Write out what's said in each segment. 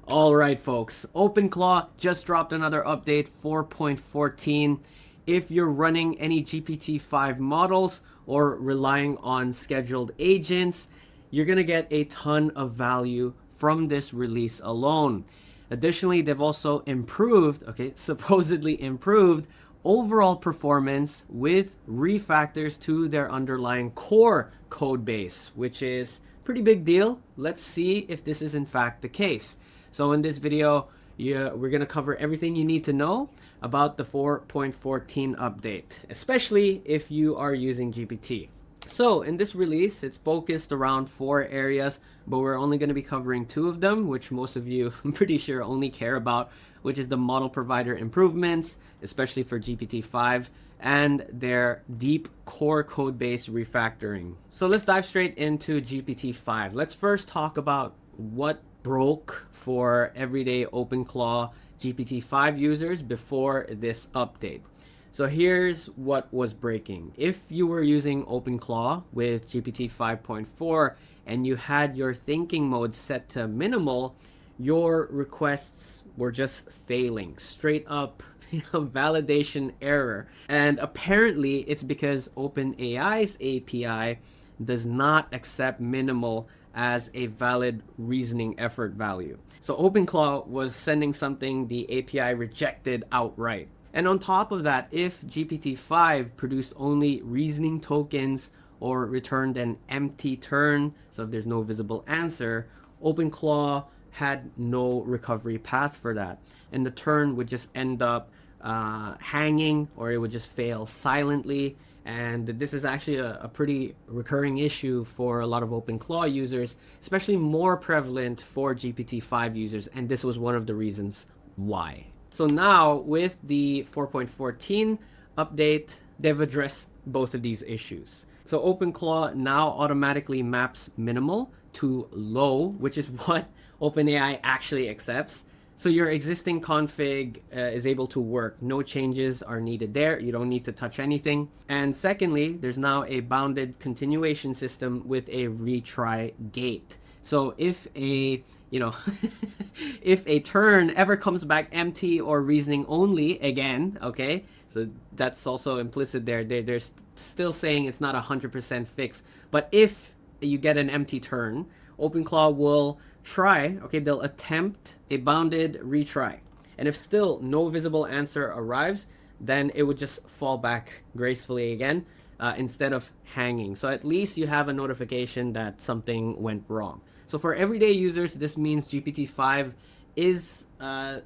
All right, folks. OpenClaw just dropped another update, 4.14. If you're running any GPT 5 models or relying on scheduled agents, you're going to get a ton of value from this release alone. Additionally, they've also improved, supposedly improved overall performance with refactors to their underlying core code base, which is pretty big deal. Let's see if this is in fact the case. So in this video, we're going to cover everything you need to know about the 4.14 update, especially if you are using GPT. So in this release, it's focused around 4 areas, but we're only going to be covering 2 of them, which most of you, I'm pretty sure, only care about, which is the model provider improvements, especially for GPT 5, and their deep core code base refactoring. So let's dive straight into GPT 5. Let's first talk about what broke for everyday OpenClaw GPT 5 users before this update. So here's what was breaking. If you were using OpenClaw with GPT 5.4 and you had your thinking mode set to minimal, your requests were just failing. Straight up validation error. And apparently it's because OpenAI's API does not accept minimal as a valid reasoning effort value. So OpenClaw was sending something the API rejected outright. And on top of that, if GPT-5 produced only reasoning tokens or returned an empty turn, so if there's no visible answer, OpenClaw had no recovery path for that. And the turn would just end up hanging, or it would just fail silently. And this is actually a pretty recurring issue for a lot of OpenClaw users, especially more prevalent for GPT-5 users. And this was one of the reasons why. So now with the 4.14 update, they've addressed both of these issues. So OpenClaw now automatically maps minimal to low, which is what OpenAI actually accepts. So your existing config is able to work. No changes are needed there. You don't need to touch anything. And secondly, there's now a bounded continuation system with a retry gate. So if a if a turn ever comes back empty or reasoning only again, okay, so that's also implicit there. They're still saying it's not 100% fixed. But if you get an empty turn, OpenClaw will try, they'll attempt a bounded retry. And if still no visible answer arrives, then it would just fall back gracefully again instead of hanging. So at least you have a notification that something went wrong. So for everyday users, this means GPT-5 is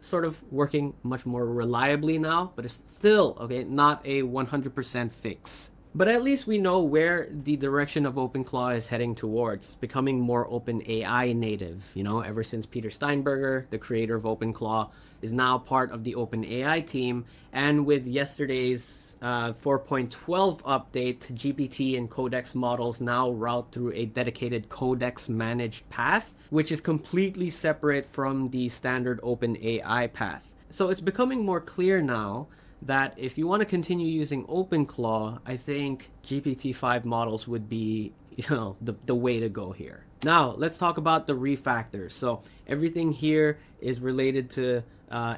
sort of working much more reliably now, but it's still, not a 100% fix. But at least we know where the direction of OpenClaw is heading towards, becoming more OpenAI-Native. Ever since Peter Steinberger, the creator of OpenClaw, is now part of the OpenAI team. And with yesterday's 4.12 update, GPT and Codex models now route through a dedicated Codex managed path, which is completely separate from the standard OpenAI path. So it's becoming more clear now that if you want to continue using OpenClaw, I think GPT-5 models would be, the way to go here. Now, let's talk about the refactors. So everything here is related to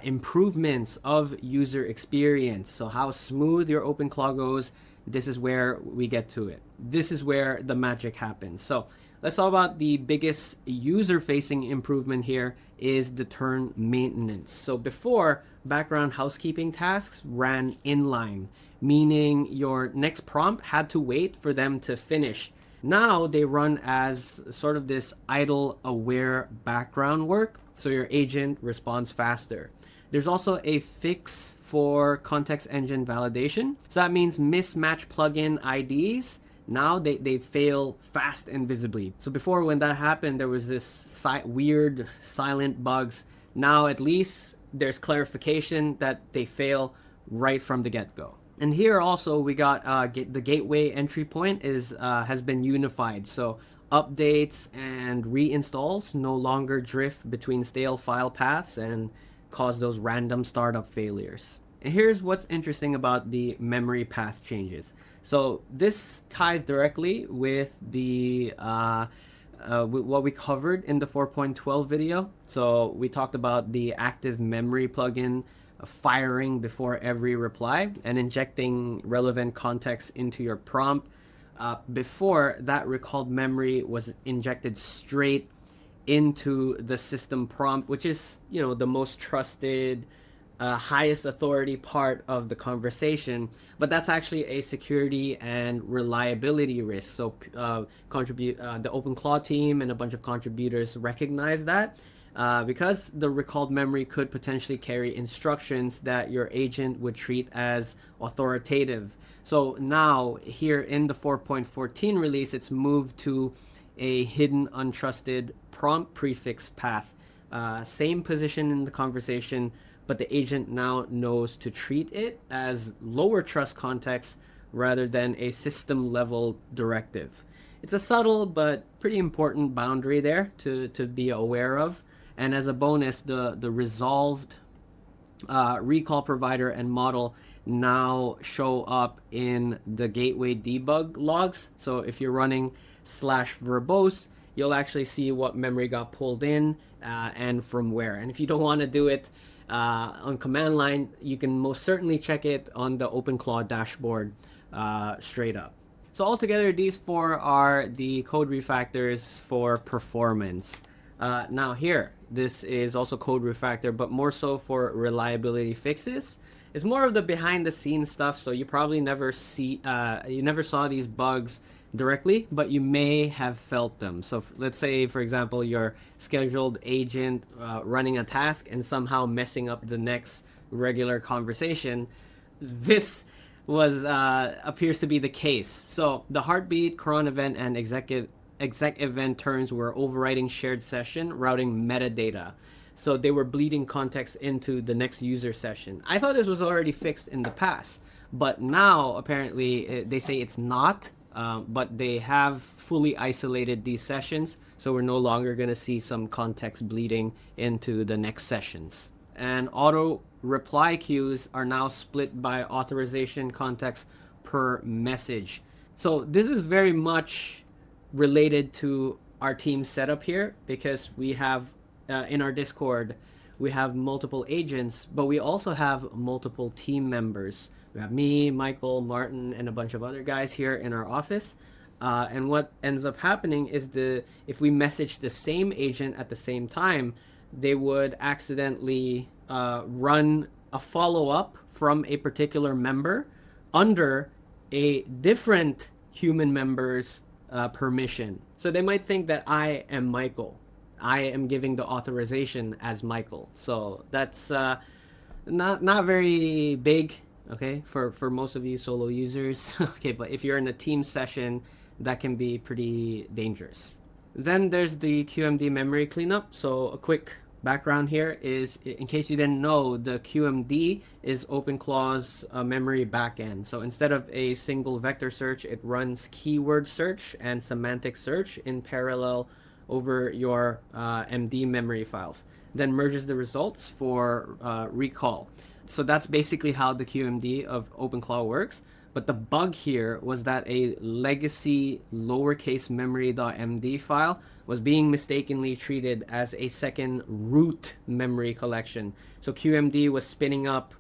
improvements of user experience. So how smooth your OpenClaw goes, this is where we get to it. This is where the magic happens. So let's talk about the biggest user-facing improvement here is the turn maintenance. So before, background housekeeping tasks ran inline, meaning your next prompt had to wait for them to finish. Now they run as sort of this idle aware background work, so your agent responds faster. There's also a fix for context engine validation. So that means mismatch plugin IDs. Now they fail fast and visibly. So before, when that happened, there was this weird silent bugs. Now at least there's clarification that they fail right from the get-go. And here also we got the gateway entry point has been unified. So updates and reinstalls no longer drift between stale file paths and cause those random startup failures. And here's what's interesting about the memory path changes. So this ties directly with the what we covered in the 4.12 video. So we talked about the active memory plugin firing before every reply and injecting relevant context into your prompt. Before that, recalled memory was injected straight into the system prompt, which is, the most trusted, highest authority part of the conversation. But that's actually a security and reliability risk. So the OpenClaw team and a bunch of contributors recognize that. Because the recalled memory could potentially carry instructions that your agent would treat as authoritative. So now, here in the 4.14 release, it's moved to a hidden untrusted prompt prefix path. Same position in the conversation, but the agent now knows to treat it as lower trust context rather than a system level directive. It's a subtle but pretty important boundary there to be aware of. And as a bonus, the resolved recall provider and model now show up in the gateway debug logs. So if you're running /verbose, you'll actually see what memory got pulled in and from where. And if you don't want to do it on command line, you can most certainly check it on the OpenClaw dashboard straight up. So altogether, these four are the code refactors for performance. Now here, this is also code refactor, but more so for reliability fixes. It's more of the behind the scenes stuff, so you probably never saw these bugs directly, but you may have felt them. So let's say, for example, your scheduled agent running a task and somehow messing up the next regular conversation. This appears to be the case. So the heartbeat, cron event, and exec event turns were overriding shared session routing metadata. So they were bleeding context into the next user session. I thought this was already fixed in the past, but now apparently they say it's not. But they have fully isolated these sessions, so we're no longer going to see some context bleeding into the next sessions. And auto reply queues are now split by authorization context per message. So this is very much related to our team setup here, because we have in our Discord, we have multiple agents, but we also have multiple team members. We have me, Michael, Martin, and a bunch of other guys here in our office. And what ends up happening is if we message the same agent at the same time, they would accidentally run a follow-up from a particular member under a different human member's permission. So they might think that I am Michael. I am giving the authorization as Michael. So that's not very big, okay, for most of you solo users. Okay, but if you're in a team session, that can be pretty dangerous. Then there's the QMD Memory Cleanup. So a quick background here is, in case you didn't know, the QMD is OpenClaw's memory backend. So instead of a single vector search, it runs keyword search and semantic search in parallel over your MD memory files, then merges the results for recall. So that's basically how the QMD of OpenClaw works. But the bug here was that a legacy lowercase memory.md file was being mistakenly treated as a second root memory collection. So QMD was spinning up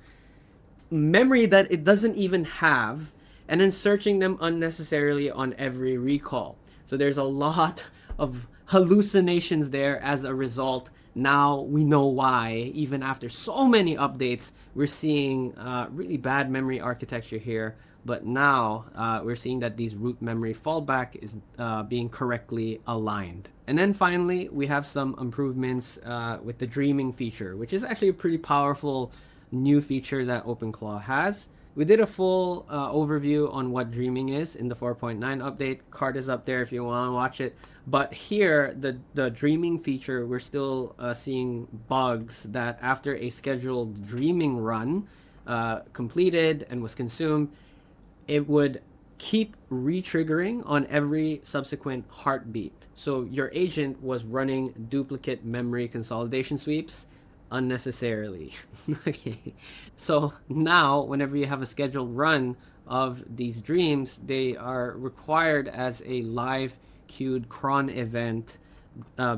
memory that it doesn't even have and then searching them unnecessarily on every recall. So there's a lot of hallucinations there as a result. Now we know why, even after so many updates, we're seeing really bad memory architecture here. But now we're seeing that these root memory fallback is being correctly aligned. And then finally, we have some improvements with the dreaming feature, which is actually a pretty powerful new feature that OpenClaw has. We did a full overview on what dreaming is in the 4.9 update. Card is up there if you want to watch it. But here, the dreaming feature, we're still seeing bugs that after a scheduled dreaming run completed and was consumed, it would keep re-triggering on every subsequent heartbeat. So your agent was running duplicate memory consolidation sweeps unnecessarily. Okay. So now, whenever you have a scheduled run of these dreams, they are required as a live queued cron event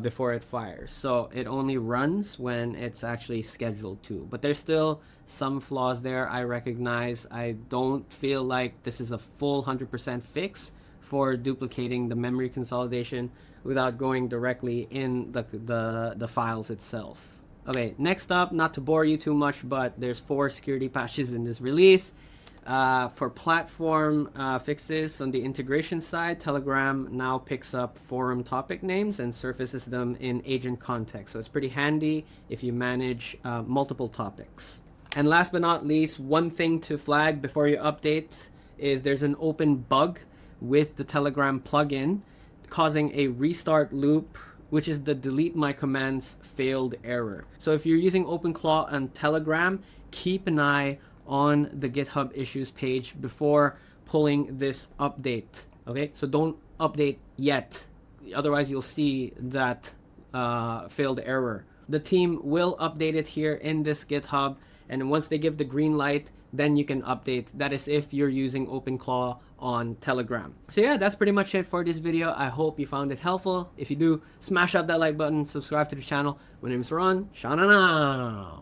before it fires. So it only runs when it's actually scheduled to. But there's still some flaws there I recognize. I don't feel like this is a full 100% fix for duplicating the memory consolidation without going directly in the files itself. Okay, next up, not to bore you too much, but there's 4 security patches in this release. For platform fixes on the integration side, Telegram now picks up forum topic names and surfaces them in agent context. So it's pretty handy if you manage multiple topics. And last but not least, one thing to flag before you update is there's an open bug with the Telegram plugin causing a restart loop, which is the delete my commands failed error. So if you're using OpenClaw and Telegram, keep an eye on the GitHub issues page before pulling this update. Okay, so don't update yet, otherwise you'll see that failed error. The team will update it here in this GitHub, and once they give the green light, then you can update. That is if you're using OpenClaw on Telegram. So yeah, that's pretty much it for this video. I hope you found it helpful. If you do, smash up that like button, subscribe to the channel. My name is Ron. Shana now.